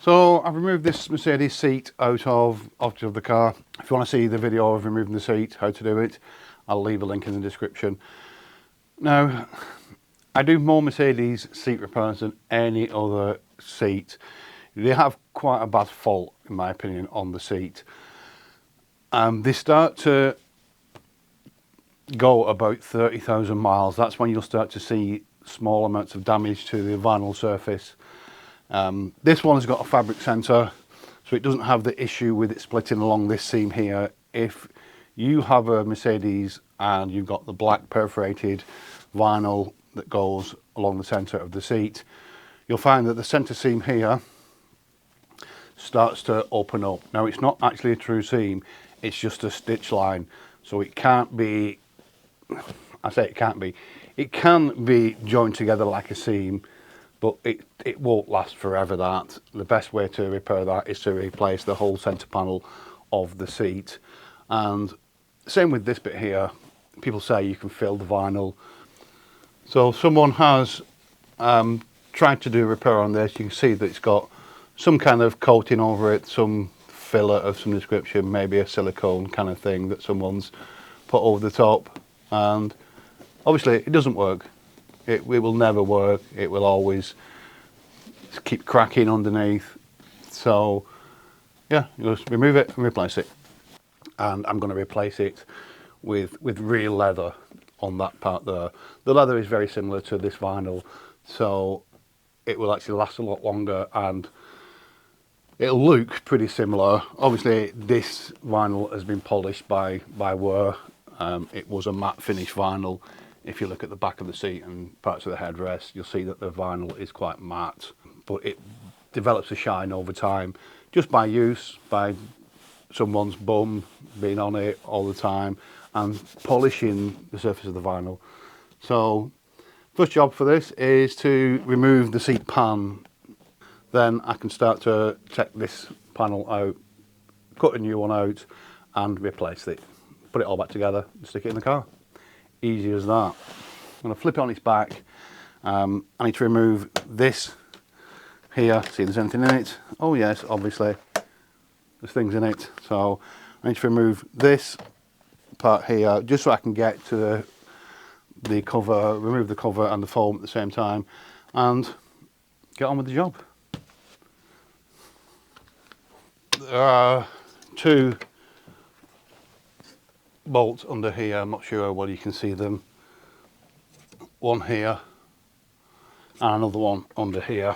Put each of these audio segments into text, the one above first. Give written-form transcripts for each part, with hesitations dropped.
So I've removed this Mercedes seat out of the car. If you want to see the video of removing the seat, how to do it, I'll leave a link in the description. Now, I do more Mercedes seat repairs than any other seat. They have quite a bad fault, in my opinion, on the seat. They start to go about 30,000 miles. That's when you'll start to see small amounts of damage to the vinyl surface. This one has got a fabric centre, so it doesn't have the issue with it splitting along this seam here. If you have a Mercedes and you've got the black perforated vinyl that goes along the centre of the seat, you'll find that the centre seam here starts to open up. Now, it's not actually a true seam, it's just a stitch line, so it can't be, I say it can't be, it can be joined together like a seam, but it won't last forever. That the best way to repair that is to replace the whole centre panel of the seat. And same with this bit here. People say you can fill the vinyl, so someone has tried to do a repair on this. You can see that it's got some kind of coating over it, some filler of some description, maybe a silicone kind of thing that someone's put over the top, and obviously it doesn't work. It will never work. It will always keep cracking underneath. So yeah, you just remove it and replace it. And I'm going to replace it with real leather on that part there. The leather is very similar to this vinyl, so it will actually last a lot longer and it'll look pretty similar. Obviously this vinyl has been polished by wear. It was a matte finish vinyl. If you look at the back of the seat and parts of the headrest, you'll see that the vinyl is quite matte, but it develops a shine over time just by use, by someone's bum being on it all the time and polishing the surface of the vinyl. So first job for this is to remove the seat pan. Then I can start to take this panel out, cut a new one out and replace it. Put it all back together and stick it in the car. Easy as that. I'm going to flip it on its back. I need to remove this here, see if there's anything in it. Oh yes, obviously there's things in it. So I need to remove this part here just so I can get to the cover, remove the cover and the foam at the same time and get on with the job. There are two bolts under here. I'm not sure whether you can see them. One here and another one under here.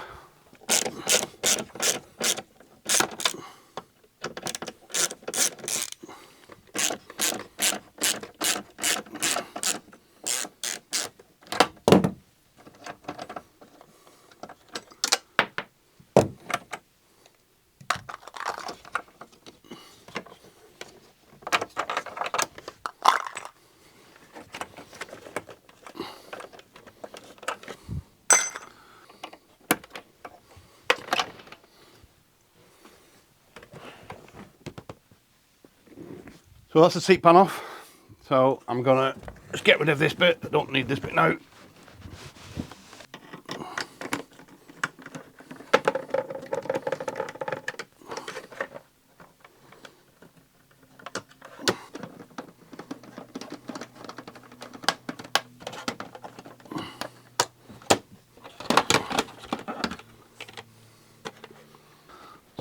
So that's the seat pan off. So I'm gonna just get rid of this bit. I don't need this bit now.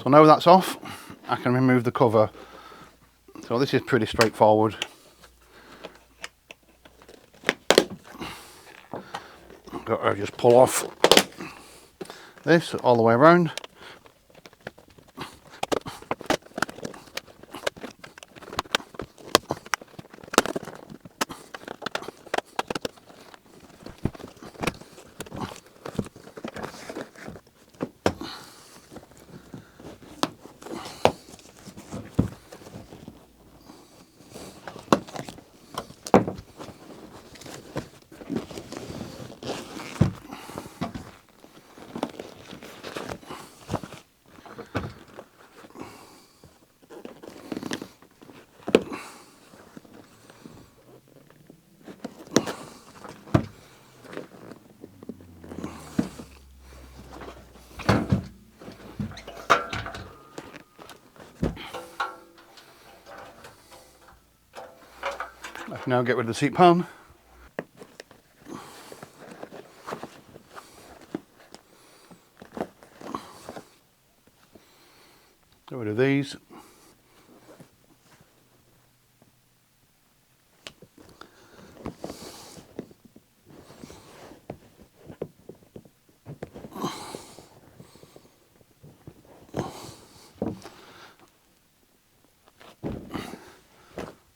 So now that's off, I can remove the cover. So this is pretty straightforward. Got to just pull off this all the way around. Now get rid of the seat pan. Get rid of these.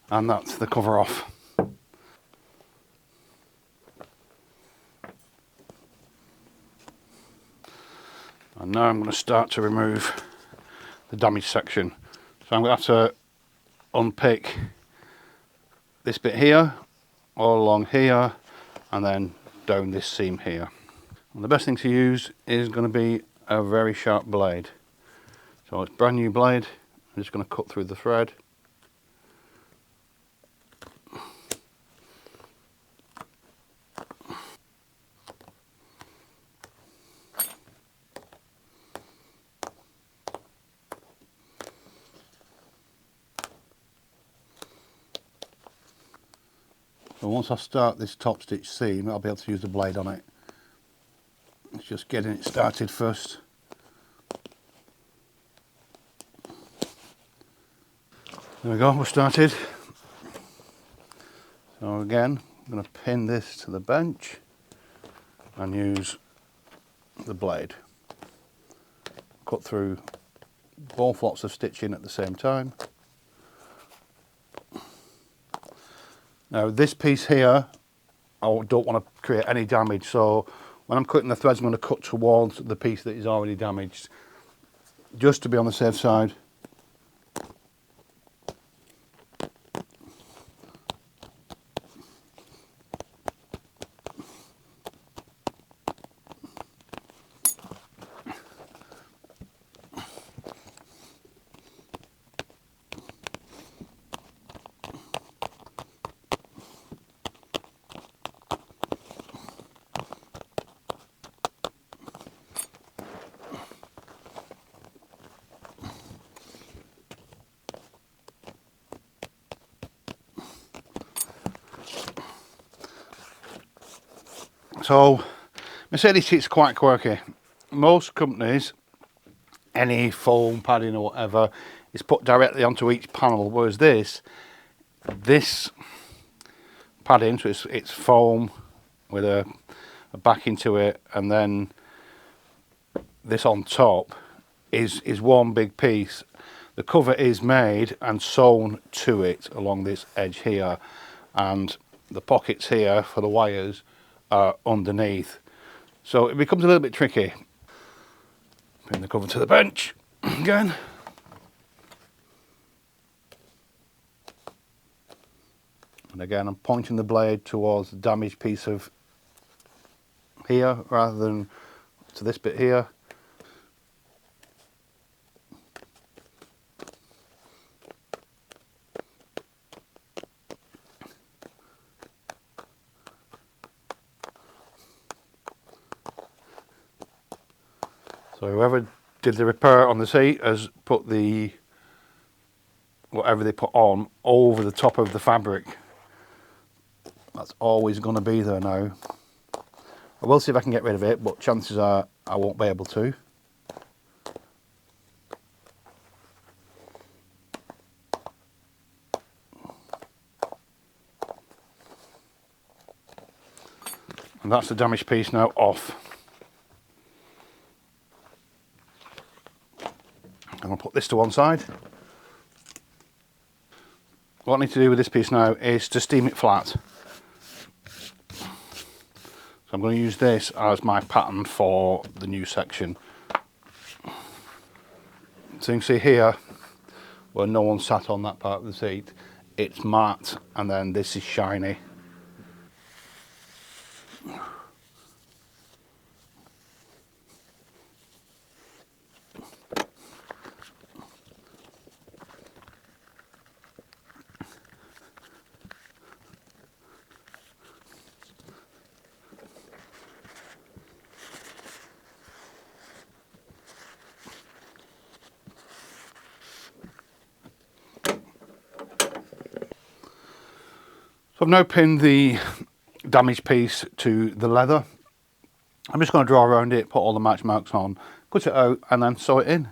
And that's the cover off. And now I'm going to start to remove the damaged section. So I'm going to have to unpick this bit here, all along here, and then down this seam here. And the best thing to use is going to be a very sharp blade. So it's a brand new blade. I'm just going to cut through the thread. So once I start this top stitch seam, I'll be able to use the blade on it. It's just getting it started first. There we go, we're started. So again, I'm going to pin this to the bench and use the blade. Cut through both lots of stitching at the same time. Now this piece here, I don't want to create any damage, so when I'm cutting the threads I'm going to cut towards the piece that is already damaged, just to be on the safe side. So Mercedes seat's quite quirky. Most companies, any foam padding or whatever, is put directly onto each panel, whereas this padding, so it's foam with a backing to it, and then this on top is one big piece. The cover is made and sewn to it along this edge here, and the pockets here for the wires are underneath, so it becomes a little bit tricky. Bring the cover to the bench again. And again, I'm pointing the blade towards the damaged piece of here rather than to this bit here. So whoever did the repair on the seat has put the whatever they put on over the top of the fabric. That's always going to be there now. I will see if I can get rid of it, but chances are I won't be able to. And that's the damaged piece now off. I'm going to put this to one side. What I need to do with this piece now is to steam it flat. So I'm going to use this as my pattern for the new section. So you can see here, where no one sat on that part of the seat, it's matte and then this is shiny. So I've now pinned the damaged piece to the leather. I'm just going to draw around it, put all the match marks on, cut it out and then sew it in.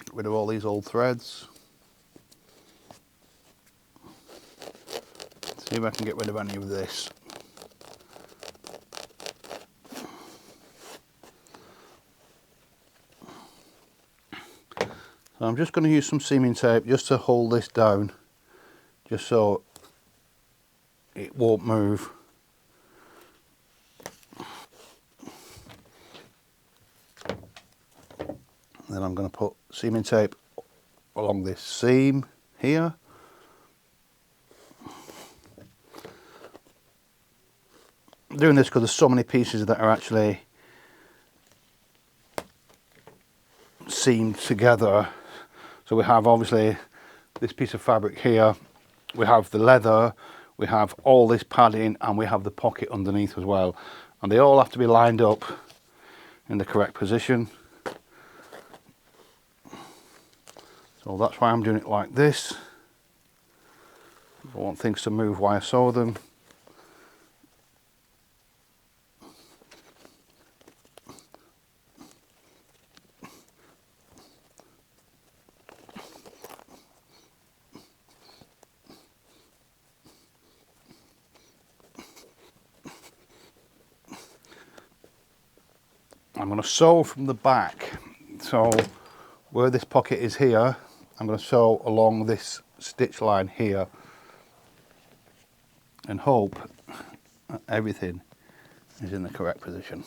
Get rid of all these old threads. See if I can get rid of any of this. So I'm just going to use some seaming tape just to hold this down, just so it won't move. Then I'm going to put seaming tape along this seam here. I'm doing this because there's so many pieces that are actually seamed together. So we have obviously this piece of fabric here, we have the leather, we have all this padding, and we have the pocket underneath as well. And they all have to be lined up in the correct position. So that's why I'm doing it like this. I want things to move while I sew them. I'm going to sew from the back. So where this pocket is here, I'm going to sew along this stitch line here and hope that everything is in the correct position.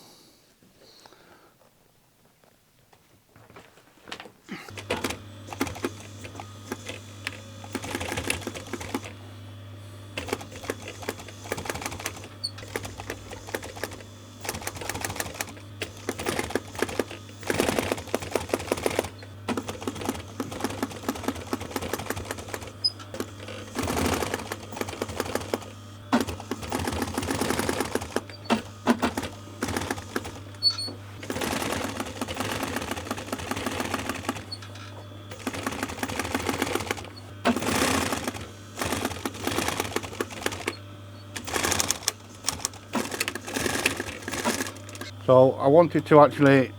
So I wanted to actually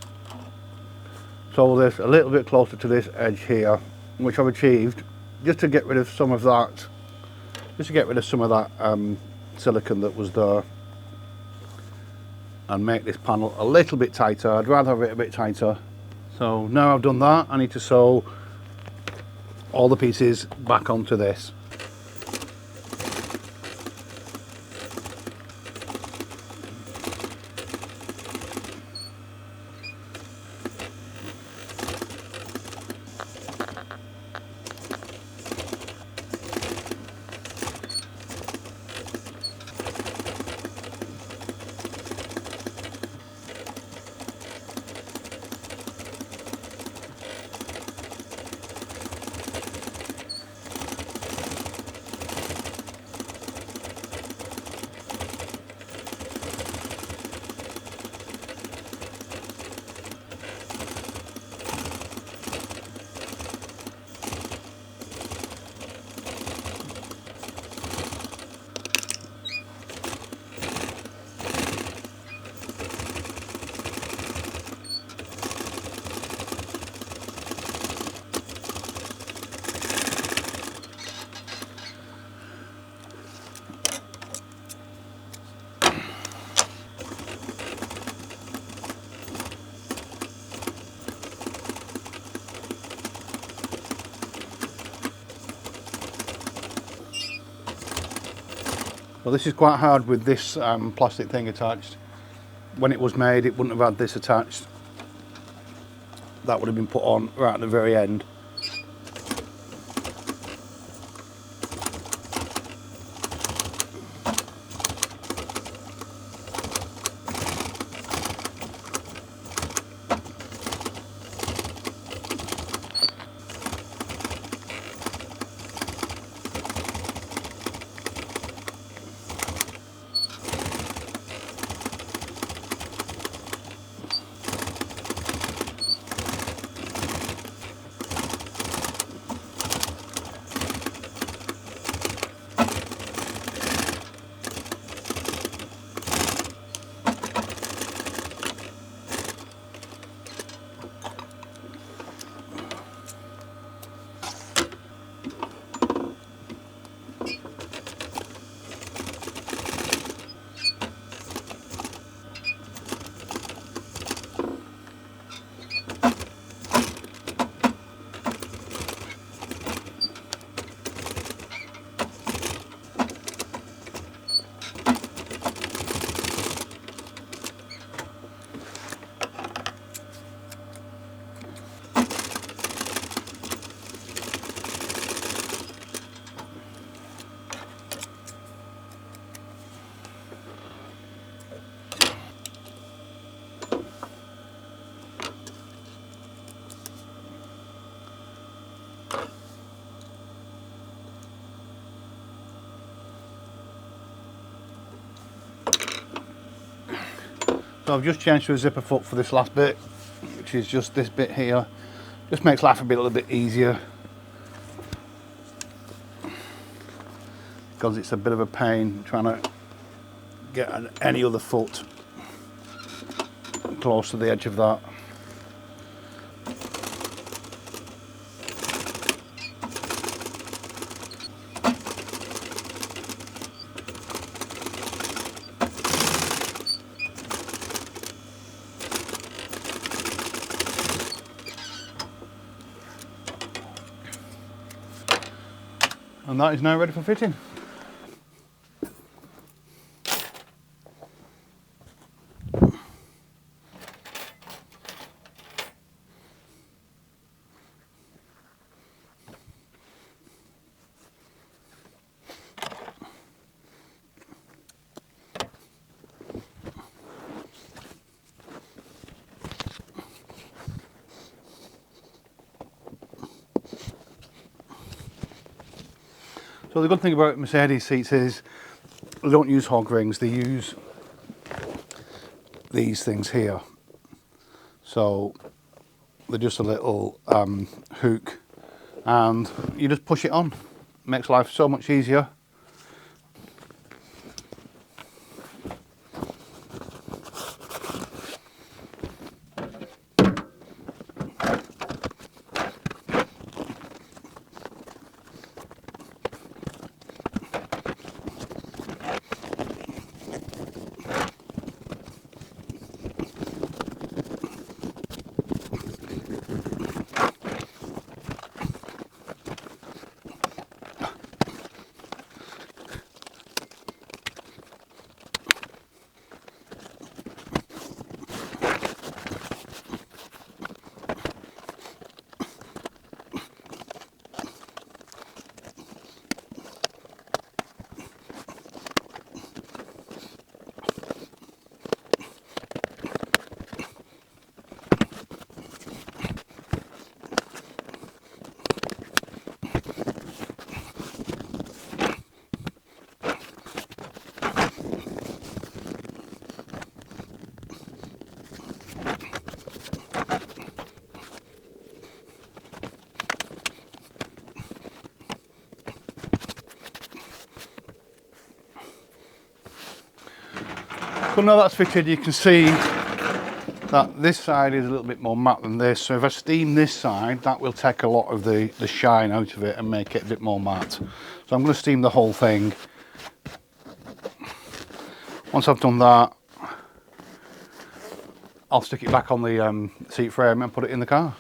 sew this a little bit closer to this edge here, which I've achieved, just to get rid of some of that, silicone that was there, and make this panel a little bit tighter. I'd rather have it a bit tighter. So now I've done that, I need to sew all the pieces back onto this. Well, this is quite hard with this plastic thing attached. When it was made, it wouldn't have had this attached. That would have been put on right at the very end. So I've just changed to a zipper foot for this last bit, which is just this bit here. Just makes life a little bit easier, because it's a bit of a pain trying to get any other foot close to the edge of that. And that is now ready for fitting. So the good thing about Mercedes seats is they don't use hog rings, they use these things here. So they're just a little hook, and you just push it on. Makes life so much easier. So now that's fitted, you can see that this side is a little bit more matte than this. So if I steam this side, that will take a lot of the shine out of it and make it a bit more matte. So I'm going to steam the whole thing. Once I've done that, I'll stick it back on the seat frame and put it in the car.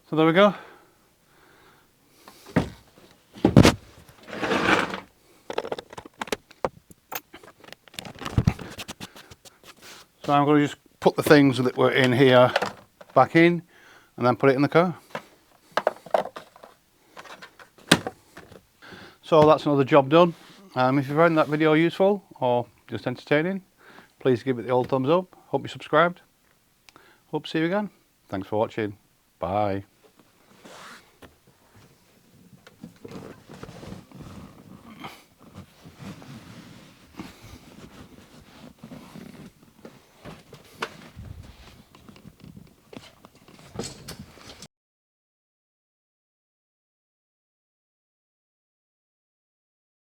So there we go. So I'm going to just put the things that were in here back in and then put it in the car. So that's another job done. If you found that video useful or just entertaining, please give it the old thumbs up. Hope you subscribed. Hope to see you again. Thanks for watching. Bye.